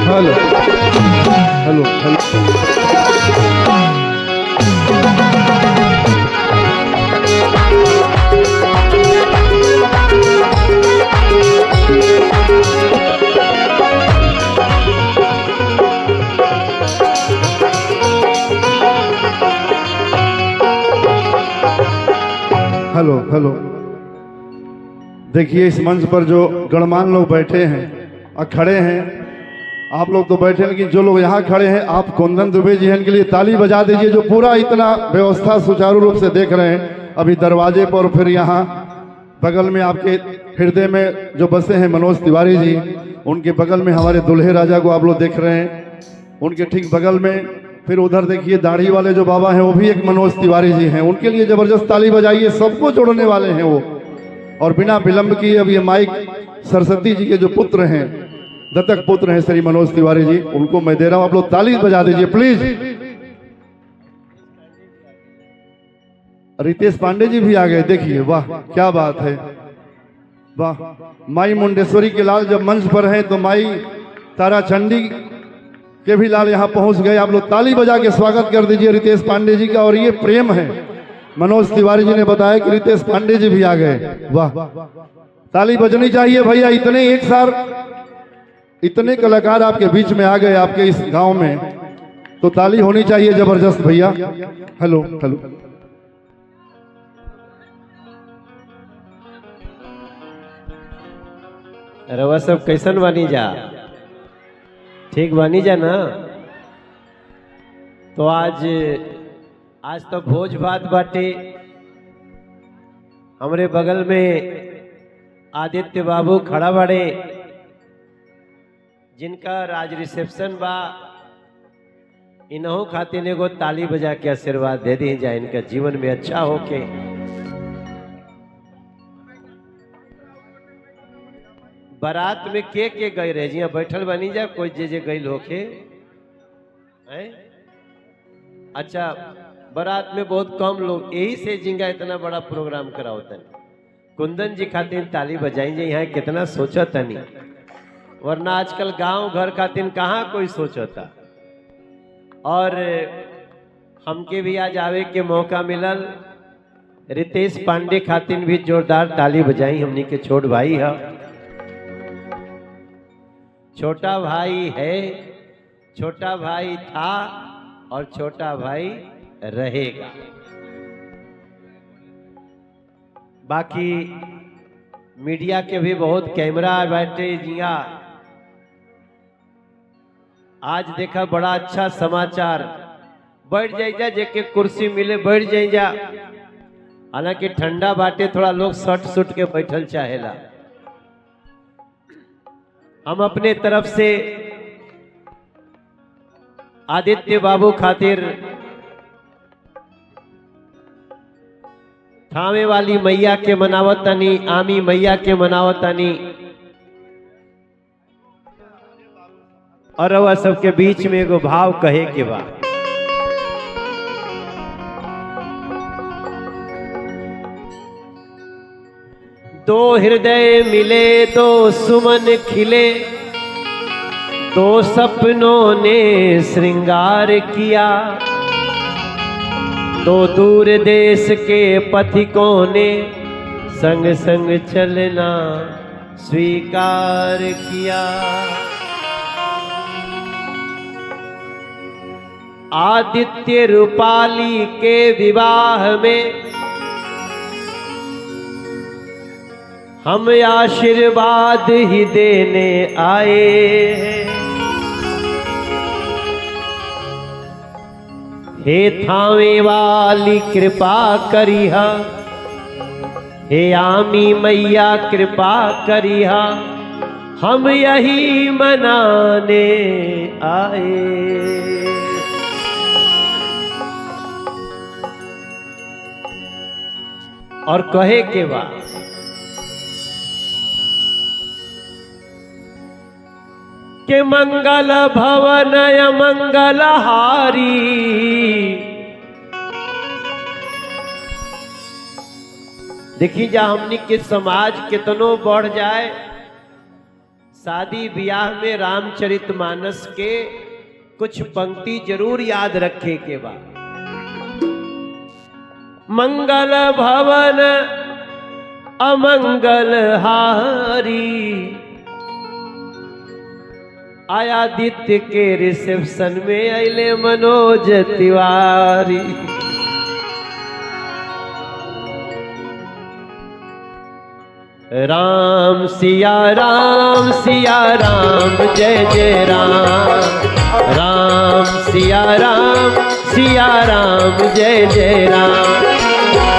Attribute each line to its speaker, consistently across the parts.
Speaker 1: Hello hello hello. Hello hello. देखिए इस मंच पर जो गणमान्य लोग बैठे हैं और खड़े हैं, आप लोग तो बैठे, लेकिन जो लोग यहाँ खड़े हैं, आप कुंदन दुबे जी हैं, इनके लिए ताली बजा दीजिए जो पूरा इतना व्यवस्था सुचारू रूप से देख रहे हैं। अभी दरवाजे पर, फिर यहाँ बगल में आपके हृदय में जो बसे हैं मनोज तिवारी जी, उनके बगल में हमारे दुल्हे राजा को आप लोग देख रहे हैं, उनके ठीक बगल में फिर उधर देखिए दाढ़ी वाले जो बाबा हैं वो भी एक मनोज तिवारी जी हैं, उनके लिए जबरदस्त ताली बजाइए, सबको जोड़ने वाले हैं वो। और बिना विलंब किए अब ये माइक सरस्वती जी के जो पुत्र हैं, दत्तक पुत्र हैं श्री मनोज तिवारी जी, उनको मैं दे रहा हूं, आप लोग ताली बजा दीजिए प्लीज। रितेश पांडे जी भी आ गए, देखिए वाह क्या बात है, वाह। माई मुंडेश्वरी के लाल जब मंच पर हैं तो माई तारा चंडी के भी लाल यहाँ पहुंच गए, आप लोग ताली बजा के स्वागत कर दीजिए रितेश पांडे जी का। और ये प्रेम है, मनोज तिवारी जी ने बताया कि रितेश पांडे जी भी आ गए, वाह। ताली बजनी चाहिए भैया, इतने एक साथ इतने कलाकार आपके बीच में आ गए आपके इस गांव में, तो ताली होनी चाहिए जबरदस्त भैया। Hello hello.
Speaker 2: रवा सब कैसन बनी जा, ठीक बनी जा ना। तो आज तो भोज भात बाटे। हमरे बगल में आदित्य बाबू खड़ा बड़े, जिनका राज रिसेप्शन बा, इन्हों खातिर एगो ताली बजा के आशीर्वाद दे दी जाए, इनका जीवन में अच्छा होके। बारात में के गए रहे जिया बैठल बनी जा, कोई जे गई होके हैं? अच्छा, बारात में बहुत कम लोग, यही से जिंगा इतना बड़ा प्रोग्राम कराओ तनी। कुंदन जी खातिर ताली बजाई जाए, यहाँ कितना सोचा तनी, वरना आजकल गांव घर खातिर कहाँ कोई सोचता। और हमके भी आज आवे के मौका मिलल, रितेश पांडे खातिर भी जोरदार ताली बजाई। हमनी के छोट भाई है, छोटा भाई है, छोटा भाई था और छोटा भाई रहेगा। बाकी मीडिया के भी बहुत कैमरा बैठे जिया। आज देखा बड़ा अच्छा समाचार, बैठ जाए जा, जेके कुर्सी मिले बैठ जाए जा। हालांकि ठंडा बाटे, थोड़ा लोग सट सुट के बैठल चाहेला। हम अपने तरफ से आदित्य बाबू खातिर थामे वाली मैया के मनावतनी, आमी मैया के मनावतनी, और वह सबके बीच में एगो भाव कहे के बा। दो हृदय मिले, दो सुमन खिले, दो सपनों ने श्रृंगार किया, दो दूर देश के पथिकों ने संग संग चलना स्वीकार किया। आदित्य रूपाली के विवाह में हम आशीर्वाद ही देने आए हैं। हे थावे वाली कृपा करिहा, हे आमी मैया कृपा करिहा, हम यही मनाने आए। और कहे के बाद के मंगल भवन मंगलहारी, देखी जा हमनी के समाज कितनो बढ़ जाए, शादी ब्याह में रामचरितमानस के कुछ पंक्ति जरूर याद रखे के बाद। मंगल भवन अमंगल हारी, आयादित्य के रिसेप्शन में अले मनोज तिवारी। राम सिया राम जय जय राम, राम सिया राम जय जय राम।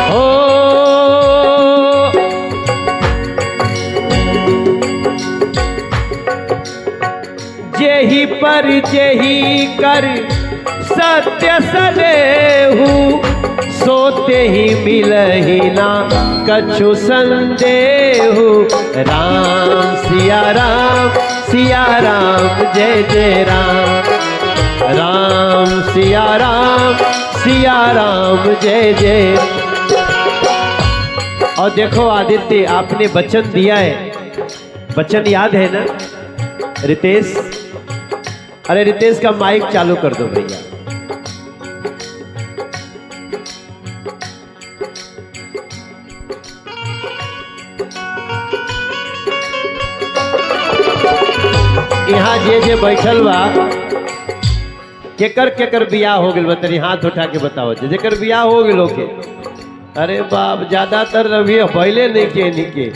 Speaker 2: हो जेहि पर जेहि कर सत्य सलेहु, सोते ही मिलहि ना कछु संदेहु। राम सिया राम जय जय राम, राम सिया राम जय जय। और देखो आदित्य, आपने वचन दिया है, वचन याद है ना रितेश? अरे रितेश का माइक चालू कर दो भैया। यहाँ जे बैठल बा, केकर केकर बियाह हो गइल बा? तनी हाथ उठा के बताओ जेकर बियाह हो गइल के। अरे बाप, ज्यादातर अभी पहले नहीं के निके,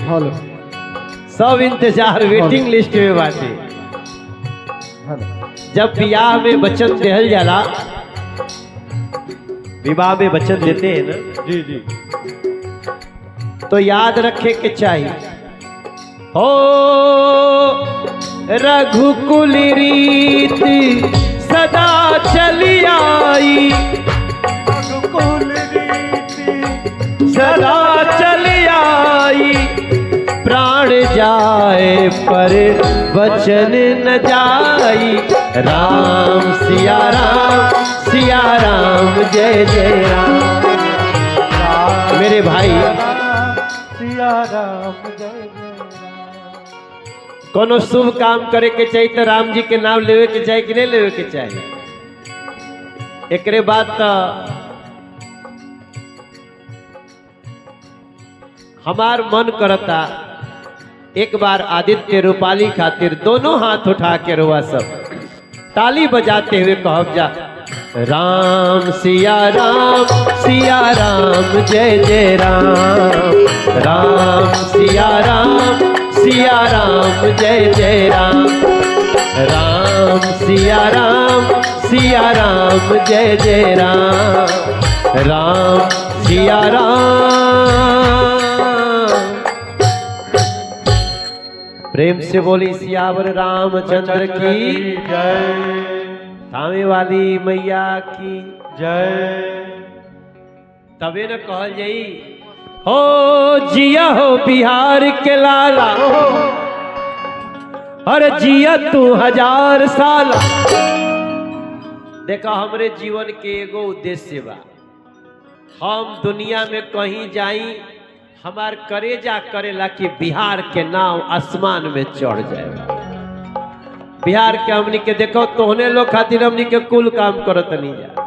Speaker 2: सब इंतजार वेटिंग लिस्ट में बाटे। जब विवाह में वचन देहल जाला, विवाह में वचन देते हैं ना
Speaker 1: जी जी,
Speaker 2: तो याद रखे के चाहिए, हो रघुकुल रीत सदा चली आई, रघुकुल रीत सदा चली आई। प्राण जाए पर वचन न जाई। राम सिया राम जय जय राम। मेरे भाई,
Speaker 1: सिया राम जय जय राम।
Speaker 2: कोनो शुभ काम करे के चाहिए तो राम जी के नाम लेवे के चाहिए कि नहीं लेवे के चाहिए? एकरे बाद तो हमार मन करता एक बार आदित्य रूपाली खातिर दोनों हाथ उठा के रुआ सब ताली बजाते हुए कहब जा, राम सिया राम जय जय राम, राम सिया राम जय जय राम, राम सिया राम जय जय राम, राम सिया राम। प्रेम से बोली सियावर रामचंद्र की
Speaker 1: जय,
Speaker 2: थामे वाली मैया की
Speaker 1: जय।
Speaker 2: तबे न कहल जाई, हो जिया हो बिहार के लाला, अरे जिया तू 1000 साल। देखा, हमरे जीवन के एगो उद्देश्य बा, हम दुनिया में कहीं जाई, हमार करेजा करेला कि बिहार के नाम आसमान में चढ़ जाएगा। बिहार के हमनी के देखो, तोहने लोग खातिर हमनी के कुल काम करत नहीं जा।